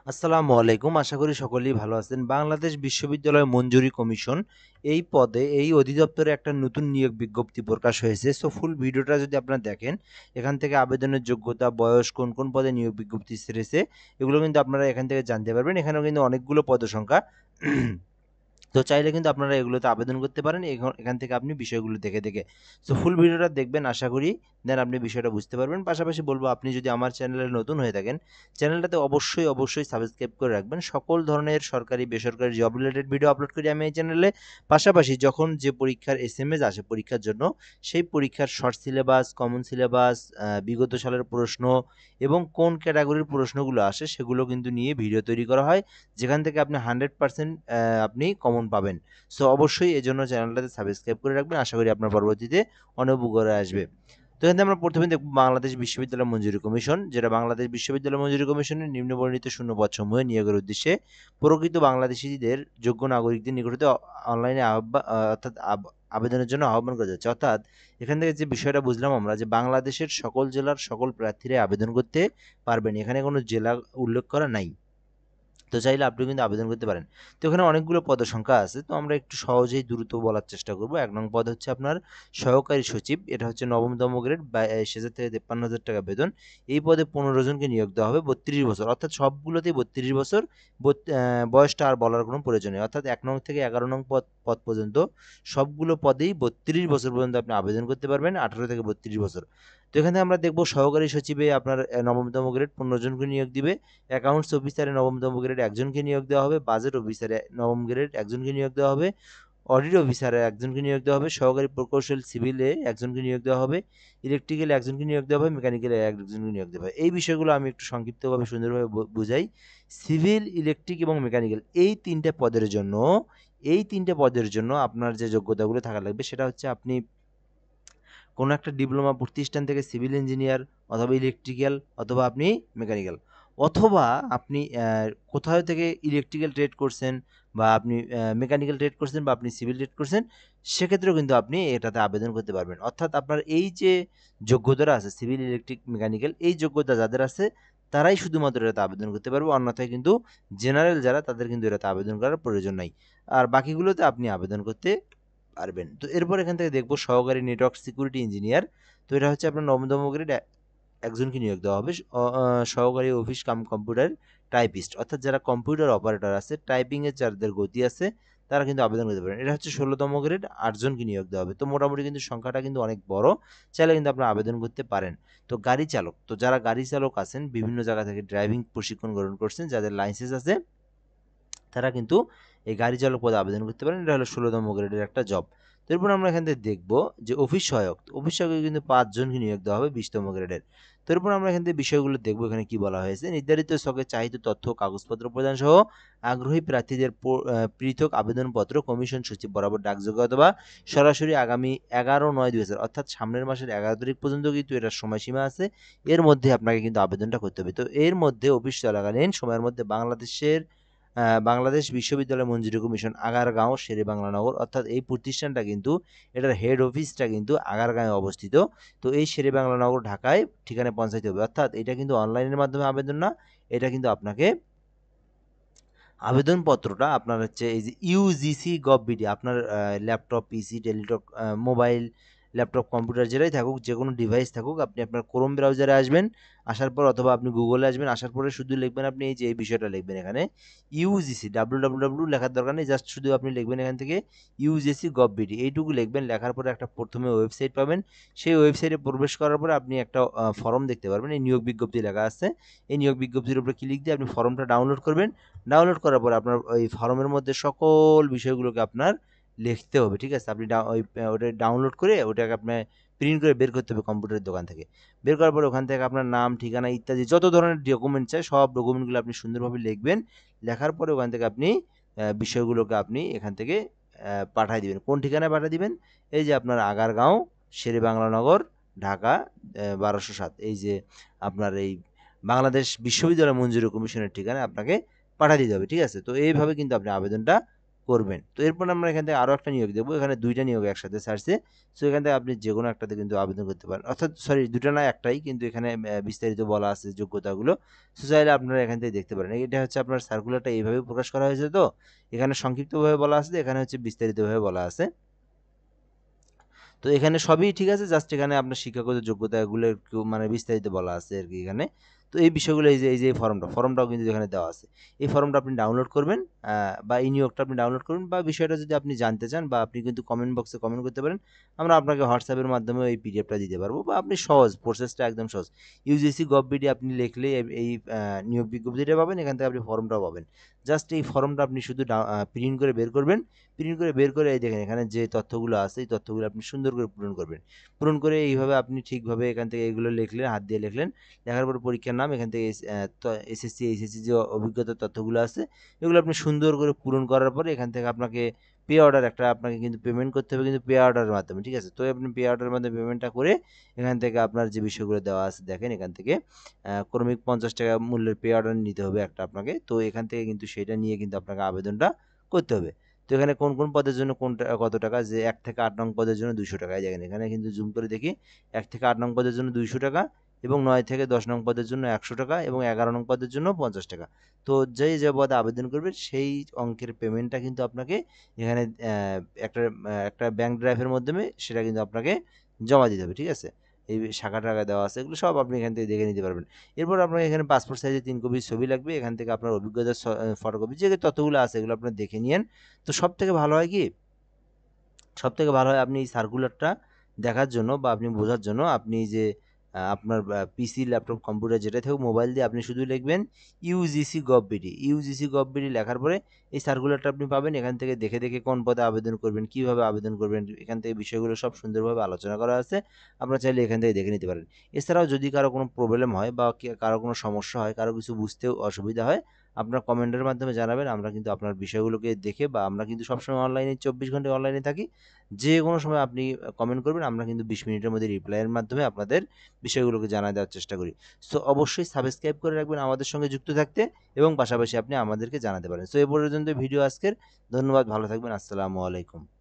আসসালামু আলাইকুম। আশা করি সকলেই ভালো আছেন। বাংলাদেশ বিশ্ববিদ্যালয় মঞ্জুরি কমিশন এই পদে এই অধিদপ্তরে একটা নতুন নিয়োগ বিজ্ঞপ্তি প্রকাশ হয়েছে। সো ফুল ভিডিওটা যদি আপনারা দেখেন, এখান থেকে আবেদনের যোগ্যতা, বয়স, কোন, কোন পদে নিয়োগ বিজ্ঞপ্তি ছেড়েছে, এগুলো কিন্তু আপনারা এখান থেকে জানতে পারবেন। এখানেও কিন্তু অনেকগুলো পদসংখ্যা। তো চাইলে কিন্তু আপনারা এগুলোতে আবেদন করতে পারেন এখান থেকে আপনি বিষয়গুলো দেখে। সো ফুল ভিডিওটা দেখবেন আশা করি, দেন আপনি বিষয়টা বুঝতে পারবেন। পাশাপাশি বলব, আপনি যদি আমার চ্যানেলে নতুন হয়ে থাকেন, চ্যানেলটাতে অবশ্যই সাবস্ক্রাইব করে রাখবেন। সকল ধরনের সরকারি, বেসরকারি জব রিলেটেড ভিডিও আপলোড করি আমি এই চ্যানেলে। পাশাপাশি যখন যে পরীক্ষার এসএমএস আসে পরীক্ষার জন্য, সেই পরীক্ষার শর্ট সিলেবাস, কমন সিলেবাস, বিগত সালের প্রশ্ন এবং কোন ক্যাটাগরির প্রশ্নগুলো আসে সেগুলো কিন্তু নিয়ে ভিডিও তৈরি করা হয়, যেখান থেকে আপনি 100% আপনি কমন পাবেন। সো অবশ্যই এজন্য চ্যানেলটাতে সাবস্ক্রাইব করে রাখবেন। আশা করি আপনার পরবর্তীতে অনেক উপকারে আসবে। তো এখানে আমরা প্রথমে দেখব বাংলাদেশ বিশ্ববিদ্যালয় মঞ্জুরি কমিশন, যেটা বাংলাদেশ বিশ্ববিদ্যালয় মঞ্জুরি কমিশনের নিম্নবর্ণিত শূন্যপদসমূহে নিয়োগের উদ্দেশ্যে প্রকৃত বাংলাদেশিদের যোগ্য নাগরিকদের নিকট হতে অনলাইনে অর্থাৎ আবেদনের জন্য আহ্বান করা যাচ্ছে। অর্থাৎ এখান থেকে যে বিষয়টা বুঝলাম আমরা, যে বাংলাদেশের সকল জেলার সকল প্রার্থীরা আবেদন করতে পারবেন। এখানে কোনো জেলা উল্লেখ করা নাই। তো চাইলে আপনি কিন্তু আবেদন করতে পারেন। তো এখানে অনেকগুলো পদের সংখ্যা আছে। তো আমরা একটু সহজেই দ্রুত বলার চেষ্টা করব। ১ নং পদ হচ্ছে আপনার সহকারী সচিব। এটা হচ্ছে ৯ম গ্রেড, ২২,০০০ থেকে ৫৩,০০০ টাকা বেতন। এই পদে ১৫ জনকে নিয়োগ দেওয়া হবে, ৩২ বছর। অর্থাৎ সবগুলোতেই ৩২ বছর। বয়সটা আর বলার কোনো প্রয়োজন নেই। অর্থাৎ ১ নং থেকে ১১ নং পদ পর্যন্ত সবগুলো পদেই ৩২ বছর পর্যন্ত আপনি আবেদন করতে পারবেন, ১৮ থেকে ৩২ বছর। তো এখানে আমরা দেখব সহকারী সচিবে আপনার ৯ম গ্রেড ১৫ জনকে নিয়োগ দিবে। অ্যাকাউন্টস অফিসারে ৯ম গ্রেড একজনকে নিয়োগ দেওয়া হবে, বাজেট অফিসারে ৯ম গ্রেড একজনকে নিয়োগ দেওয়া হবে, অডিট অফিসারে একজনকে নিয়োগ দেওয়া হবে, সহকারী প্রকৌশল সিভিলে একজনকে নিয়োগ দেওয়া হবে, ইলেকট্রিক্যালে একজনকে নিয়োগ দেওয়া হবে, মেকানিক্যালে একজনকে নিয়োগ দেওয়া হবে। এই বিষয়গুলো আমি একটু সংক্ষিপ্তভাবে সুন্দরভাবে বুঝাই। সিভিল, ইলেকট্রিক এবং মেকানিক্যাল এই ৩টে পদের জন্য আপনার যে যোগ্যতাগুলো থাকা লাগবে সেটা হচ্ছে, আপনি কোনো একটা ডিপ্লোমা প্রতিষ্ঠান থেকে সিভিল ইঞ্জিনিয়ার অথবা ইলেকট্রিক্যাল অথবা আপনি মেকানিক্যাল, অথবা আপনি কোথাও থেকে ইলেকট্রিক্যাল ট্রেড করছেন, বা আপনি মেকানিক্যাল ট্রেড করছেন, বা আপনি সিভিল ট্রেড করছেন, সেক্ষেত্রেও কিন্তু আপনি এটাতে আবেদন করতে পারবেন। অর্থাৎ আপনার এই যে যোগ্যতাটা আছে সিভিল, ইলেকট্রিক, মেকানিক্যাল, এই যোগ্যতা যাদের আছে তারাই শুধুমাত্র এটাতে আবেদন করতে পারবে। অন্যথায় কিন্তু জেনারেল যারা, তাদের কিন্তু এটাতে আবেদন করার প্রয়োজন নাই। আর বাকিগুলোতে আপনি আবেদন করতে পারবেন। তো এরপর এখান থেকে দেখব সহকারী নেটওয়ার্ক সিকিউরিটি ইঞ্জিনিয়ার। তো এটা হচ্ছে আপনার ৯ম গ্রেড একজনকে নিয়োগ দেওয়া হবে। সহকারী অফিস কাম কম্পিউটার টাইপিস্ট, অর্থাৎ যারা কম্পিউটার অপারেটর আছে, টাইপিংয়ের যাদের গতি আছে, তারা কিন্তু আবেদন করতে পারেন। এটা হচ্ছে ১৬তম গ্রেড ৮ জনকে নিয়োগ দেওয়া হবে। তো মোটামুটি কিন্তু সংখ্যাটা কিন্তু অনেক বড়। চাইলে কিন্তু আপনারা আবেদন করতে পারেন। তো গাড়ি চালক, তো যারা গাড়ি চালক আছেন, বিভিন্ন জায়গা থেকে ড্রাইভিং প্রশিক্ষণ গ্রহণ করছেন, যাদের লাইসেন্স আছে, তারা কিন্তু এই গাড়ি চালক পদে আবেদন করতে পারেন। এটা হলো ১৬তম গ্রেডের একটা জব। তো এরপর আমরা এখান থেকে দেখব যে অফিস সহায়ক। তো অফিস সহায়কে কিন্তু ৫ জনকে নিয়োগ দেওয়া হবে ২০তম গ্রেডের। তো এরপর আমরা এখান থেকে বিষয়গুলো দেখব, এখানে কি বলা হয়েছে। নির্ধারিত ছকে চাহিত তথ্য ও কাগজপত্র প্রদান সহ আগ্রহী প্রার্থীদের পৃথক আবেদনপত্র কমিশন সচিব বরাবর ডাকযোগে অথবা সরাসরি আগামী ১১/৯/২০০০, অর্থাৎ সামনের মাসের ১১ তারিখ পর্যন্ত কিন্তু এটার সময়সীমা আছে। এর মধ্যে আপনাকে কিন্তু আবেদনটা করতে হবে। তো এর মধ্যে অফিস চলাকালীন সময়ের মধ্যে বাংলাদেশ বিশ্ববিদ্যালয় মঞ্জুরি কমিশন আগারগাঁও শেরেবাংলা নগর, অর্থাৎ এই প্রতিষ্ঠানটা কিন্তু, এটার হেড অফিসটা কিন্তু আগারগাঁয়ে অবস্থিত। তো এই শেরেবাংলা নগর ঢাকায় ঠিকানায় পৌঁছাইতে হবে। অর্থাৎ এটা কিন্তু অনলাইনের মাধ্যমে আবেদন না, এটা কিন্তু আপনাকে আবেদনপত্রটা আপনার হচ্ছে এই যে ইউজিসি গভ বিডি, আপনার ল্যাপটপ, পিসি, টেলিটক, মোবাইল, ল্যাপটপ, কম্পিউটার যেটাই থাকুক, যে কোনো ডিভাইস থাকুক, আপনি আপনার ক্রোম ব্রাউজারে আসবেন। আসার পর অথবা আপনি গুগলে আসবেন। আসার পরে শুধু লিখবেন, আপনি এই যে এই বিষয়টা লিখবেন এখানে ইউজিসি, www লেখার দরকার নেই, জাস্ট শুধু আপনি লিখবেন এখান থেকে ইউজিসি গভ বিডি, এইটুকু লিখবেন। লেখার পরে একটা প্রথমে ওয়েবসাইট পাবেন। সেই ওয়েবসাইটে প্রবেশ করার পরে আপনি একটা ফর্ম দেখতে পারবেন, এই নিয়োগ বিজ্ঞপ্তি লেখা আছে। এই নিয়োগ বিজ্ঞপ্তির উপরে ক্লিক দিয়ে আপনি ফর্মটা ডাউনলোড করবেন। ডাউনলোড করার পরে আপনার ওই ফর্মের মধ্যে সকল বিষয়গুলোকে আপনার লিখতে হবে, ঠিক আছে? আপনি ওটা ডাউনলোড করে ওটাকে আপনার প্রিন্ট করে বের করতে হবে কম্পিউটারের দোকান থেকে। বের করার পরে ওখান থেকে আপনার নাম, ঠিকানা ইত্যাদি যত ধরনের ডকুমেন্ট চাই, সব ডকুমেন্টগুলো আপনি সুন্দরভাবে লিখবেন। লেখার পরে ওখান থেকে আপনি বিষয়গুলোকে আপনি এখান থেকে পাঠায় দিবেন। কোন ঠিকানায় পাঠিয়ে দিবেন? এই যে আপনার আগারগাঁও শেরেবাংলা নগর ঢাকা ১২০৭, এই যে আপনার এই বাংলাদেশ বিশ্ববিদ্যালয় মঞ্জুরি কমিশনের ঠিকানায় আপনাকে পাঠিয়ে দিতে হবে, ঠিক আছে? তো এইভাবে কিন্তু আপনি আবেদনটা করবেন। তো এরপর আমরা এখান থেকে আরও একটা নিয়োগ দেবো, এখানে 2টা নিয়োগ একসাথে ছাড়ছে। সো এখান থেকে আপনি যেকোনো একটাতে কিন্তু আবেদন করতে পারেন, অর্থাৎ সরি 2টা না একটাই, কিন্তু এখানে বিস্তারিত বলা আছে যোগ্যতাগুলো। সো চাইলে আপনারা এখান থেকে দেখতে পারেন। এটা হচ্ছে আপনার সার্কুলারটা এইভাবে প্রকাশ করা হয়েছে, তো এখানে সংক্ষিপ্তভাবে বলা আছে, এখানে হচ্ছে বিস্তারিতভাবে বলা আছে। তো এখানে সবই ঠিক আছে, জাস্ট এখানে আপনার শিক্ষাগত যোগ্যতাগুলো একটু মানে বিস্তারিত বলা আছে আর কি এখানে। তো এই বিষয়গুলো এই যে ফর্মটাও কিন্তু এখানে দেওয়া আছে। এই ফর্মটা আপনি ডাউনলোড করবেন, বা এই নিয়োগটা আপনি ডাউনলোড করবেন, বা বিষয়টা যদি আপনি জানতে চান বা আপনি কিন্তু কমেন্ট বক্সে কমেন্ট করতে পারেন। আমরা আপনাকে হোয়াটসঅ্যাপের মাধ্যমে এই পিডিএফটা দিতে পারবো, বা আপনি সহজ প্রসেসটা একদম সহজ। ইউজিসি গভ.বিডি আপনি লিখলেই এই নিয়োগ বিজ্ঞপ্তিটা পাবেন, এখান থেকে আপনি ফর্মটাও পাবেন। জাস্ট এই ফর্মটা আপনি শুধু প্রিন্ট করে বের করবেন। প্রিন্ট করে বের করে এই দেখেন এখানে যে তথ্যগুলো আছে, এই তথ্যগুলো আপনি সুন্দর করে পূরণ করবেন। পূরণ করে এইভাবে আপনি ঠিকভাবে এখান থেকে এগুলো লিখলেন, হাত দিয়ে লিখলেন। লেখার পর পরীক্ষার নাম, এখান থেকে এসএসসি, এইচএসসি যে অভিজ্ঞতার তথ্যগুলো আছে, এগুলো আপনি সুন্দর করে পূরণ করার পরে এখান থেকে আপনাকে পে অর্ডার একটা আপনাকে কিন্তু পেমেন্ট করতে হবে, কিন্তু পে অর্ডারের মাধ্যমে, ঠিক আছে? তো আপনি পে অর্ডারের মাধ্যমে পেমেন্টটা করে এখান থেকে আপনার যে বিষয়গুলো দেওয়া আছে দেখেন, এখান থেকে ক্রমিক 50 টাকা মূল্যের পে অর্ডার নিতে হবে একটা আপনাকে। তো এখান থেকে কিন্তু সেটা নিয়ে কিন্তু আপনাকে আবেদনটা করতে হবে। তো এখানে কোন কোন পদের জন্য কত টাকা, যে 1 থেকে 8 নং পদের জন্য 200 টাকা। এই দেখেন এখানে কিন্তু জুম করে দেখি, 1 থেকে 8 নং পদের জন্য 200 টাকা, এবং 9 থেকে 10 নং পদের জন্য 100 টাকা, এবং 11 নং পদের জন্য 50 টাকা। তো যে পদে আবেদন করবে সেই অঙ্কের পেমেন্টটা কিন্তু আপনাকে এখানে একটা ব্যাংক ড্রাফের মাধ্যমে সেটা কিন্তু আপনাকে জমা দিতে হবে, ঠিক আছে? এই শাখা টাকা দেওয়া আছে, এগুলো সব আপনি এখান থেকে দেখে নিতে পারবেন। এরপর আপনার এখানে পাসপোর্ট সাইজে 3 কপি ছবি লাগবে, এখান থেকে আপনার অভিজ্ঞতার ফটোকপি, যে তথ্যগুলো আছে এগুলো আপনার দেখে নিয়েন। তো সবথেকে ভালো হয় কি, সবথেকে ভালো হয় আপনি এই সার্কুলারটা দেখার জন্য বা আপনি বোঝার জন্য আপনি যে আপনার পিসি, ল্যাপটপ, কম্পিউটার যেটাই থাকুক, মোবাইল দিয়ে আপনি শুধু লিখবেন ইউজিসি গভ.বিডি। ইউজিসি গভ.বিডি লেখার পরে এই সার্কুলারটা আপনি পাবেন। এখান থেকে দেখে দেখে কোন পদে আবেদন করবেন, কিভাবে আবেদন করবেন, এখান থেকে বিষয়গুলো সব সুন্দরভাবে আলোচনা করা আছে। আপনারা চাইলে এখান থেকে দেখে নিতে পারেন। এছাড়াও যদি কারো কোনো প্রবলেম হয় বা কারো কোনো সমস্যা হয়, কারো কিছু বুঝতেও অসুবিধা হয়, আপনার কমেন্টের মাধ্যমে জানাবেন। আমরা কিন্তু আপনার বিষয়গুলোকে দেখে, বা আমরা কিন্তু সবসময় অনলাইনে 24 ঘন্টা অনলাইনে থাকি। যে কোনো সময় আপনি কমেন্ট করবেন, আমরা কিন্তু 20 মিনিটের মধ্যে রিপ্লাইয়ের মাধ্যমে আপনাদের বিষয়গুলোকে জানায় দেওয়ার চেষ্টা করি। সো অবশ্যই সাবস্ক্রাইব করে রাখবেন আমাদের সঙ্গে যুক্ত থাকতে, এবং পাশাপাশি আপনি আমাদেরকে জানাতে পারেন। সো এ পর্যন্ত ভিডিও আজকের। ধন্যবাদ, ভালো থাকবেন। আসসালামু আলাইকুম।